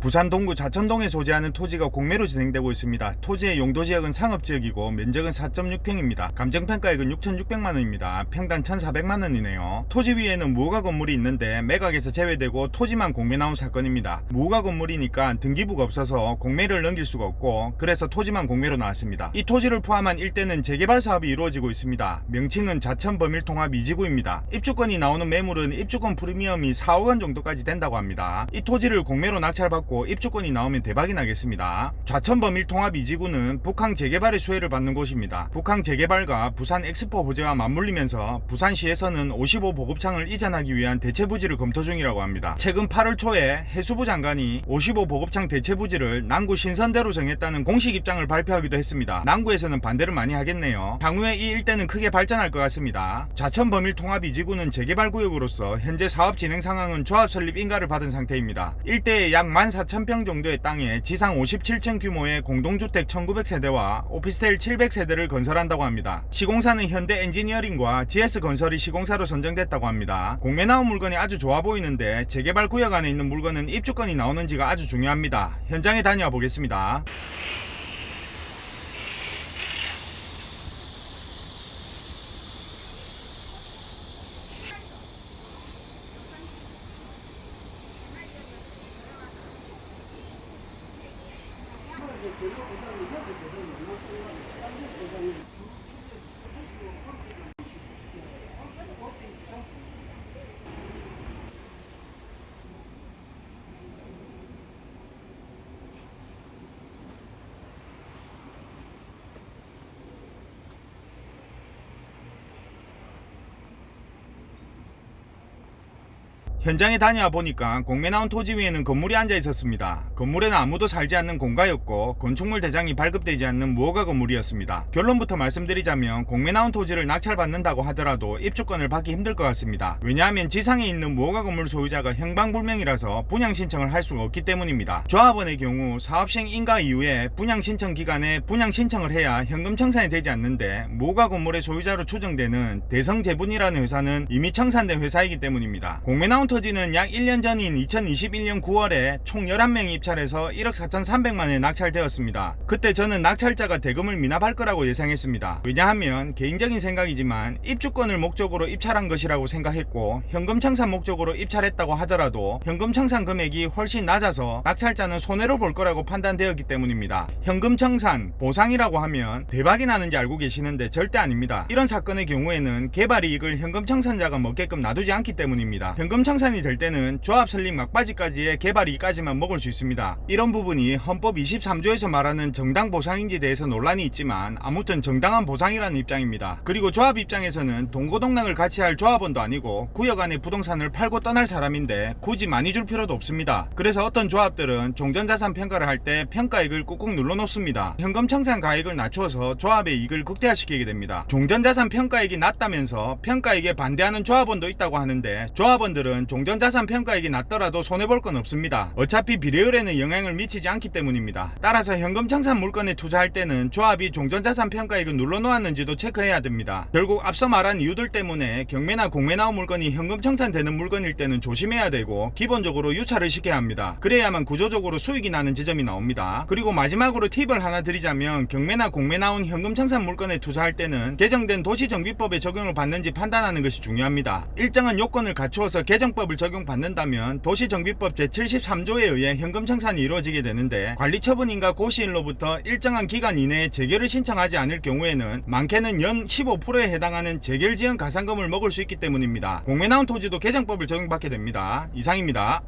부산 동구 자천동에 소재하는 토지가 공매로 진행되고 있습니다. 토지의 용도지역은 상업지역이고 면적은 4.6평입니다. 감정평가액은 6,600만원입니다. 평당 1,400만원이네요. 토지 위에는 무허가 건물이 있는데 매각에서 제외되고 토지만 공매 나온 사건입니다. 무허가 건물이니까 등기부가 없어서 공매를 넘길 수가 없고 그래서 토지만 공매로 나왔습니다. 이 토지를 포함한 일대는 재개발 사업이 이루어지고 있습니다. 명칭은 자천범일통합 2지구입니다. 입주권이 나오는 매물은 입주권 프리미엄이 4억원 정도까지 된다고 합니다. 이 토지를 공매로 낙찰받고 입주권이 나오면 대박이 나겠습니다. 좌천범일통합 2지구는 북항 재개발의 수혜를 받는 곳입니다. 북항 재개발과 부산 엑스포 호재와 맞물리면서 부산시에서는 55 보급창을 이전하기 위한 대체부지를 검토 중이라고 합니다. 최근 8월 초에 해수부 장관이 55 보급창 대체부지를 남구 신선대로 정했다는 공식 입장을 발표하기도 했습니다. 남구에서는 반대를 많이 하겠네요. 향후에 이 일대는 크게 발전할 것 같습니다. 좌천범일통합 2지구는 재개발 구역으로서 현재 사업 진행 상황은 조합 설립 인가를 받은 상태입니다. 일대에 약 14,000평 정도의 땅에 지상 57층 규모의 공동주택 1900세대와 오피스텔 700세대를 건설한다고 합니다. 시공사는 현대 엔지니어링과 GS건설이 시공사로 선정됐다고 합니다. 공매 나온 물건이 아주 좋아 보이는데 재개발 구역 안에 있는 물건은 입주권이 나오는지가 아주 중요합니다. 현장에 다녀와 보겠습니다. 현장에 다녀와 보니까 공매 나온 토지 위에는 건물이 앉아 있었습니다. 건물에는 아무도 살지 않는 공가였고 건축물 대장이 발급되지 않는 무허가 건물이었습니다. 결론부터 말씀드리자면 공매 나온 토지를 낙찰받는다고 하더라도 입주권을 받기 힘들 것 같습니다. 왜냐하면 지상에 있는 무허가 건물 소유자가 형방불명이라서 분양 신청을 할 수가 없기 때문입니다. 조합원의 경우 사업시행 인가 이후에 분양 신청 기간에 분양 신청을 해야 현금 청산이 되지 않는데 무허가 건물의 소유자로 추정되는 대성재분이라는 회사는 이미 청산된 회사이기 때문입니다. 공매 나온 토지는 약 1년 전인 2021년 9월에 총 11명이 입찰해서 1억 4,300만원에 낙찰되었습니다. 그때 저는 낙찰자가 대금을 미납할 거라고 예상했습니다. 왜냐하면 개인적인 생각이지만 입주권을 목적으로 입찰한 것이라고 생각했고 현금 청산 목적으로 입찰했다고 하더라도 현금 청산 금액이 훨씬 낮아서 낙찰자는 손해로 볼 거라고 판단되었기 때문입니다. 현금 청산, 보상이라고 하면 대박이 나는지 알고 계시는데 절대 아닙니다. 이런 사건의 경우에는 개발 이익을 현금 청산자가 먹게끔 놔두지 않기 때문입니다. 현금 청산이 될 때는 조합 설립 막바지까지의 개발 이익까지만 먹을 수 있습니다. 이런 부분이 헌법 23조에서 말하는 정당 보상인지에 대해서 논란이 있지만 아무튼 정당한 보상이라는 입장입니다. 그리고 조합 입장에서는 동고동락을 같이 할 조합원도 아니고 구역 안에 부동산을 팔고 떠날 사람인데 굳이 많이 줄 필요도 없습니다. 그래서 어떤 조합들은 종전자산 평가를 할 때 평가액을 꾹꾹 눌러놓습니다. 현금 청산 가액을 낮추어서 조합의 이익을 극대화시키게 됩니다. 종전자산 평가액이 낮다면서 평가액에 반대하는 조합원도 있다고 하는데 조합원들은 종전자산 평가액이 낮더라도 손해볼 건 없습니다. 어차피 비례율에는 영향을 미치지 않기 때문입니다. 따라서 현금 청산 물건에 투자할 때는 조합이 종전자산 평가액을 눌러놓았는지도 체크해야 됩니다. 결국 앞서 말한 이유들 때문에 경매나 공매 나온 물건이 현금 청산되는 물건일 때는 조심해야 되고 기본적으로 유찰을 시켜야 합니다. 그래야만 구조적으로 수익이 나는 지점이 나옵니다. 그리고 마지막으로 팁을 하나 드리자면 경매나 공매 나온 현금 청산 물건에 투자할 때는 개정된 도시정비법에 적용을 받는지 판단하는 것이 중요합니다. 일정한 요건을 갖추어서 개정법을 적용받는다면 도시정비법 제73조에 의해 현금 청산이 이루어지게 되는데 관리처분인가 고시일로부터 일정한 기간 이내에 재결을 신청하지 않을 경우에는 많게는 연 15%에 해당하는 재결지연 가산금을 먹을 수 있기 때문입니다. 공매 나온 토지도 개정법을 적용받게 됩니다. 이상입니다.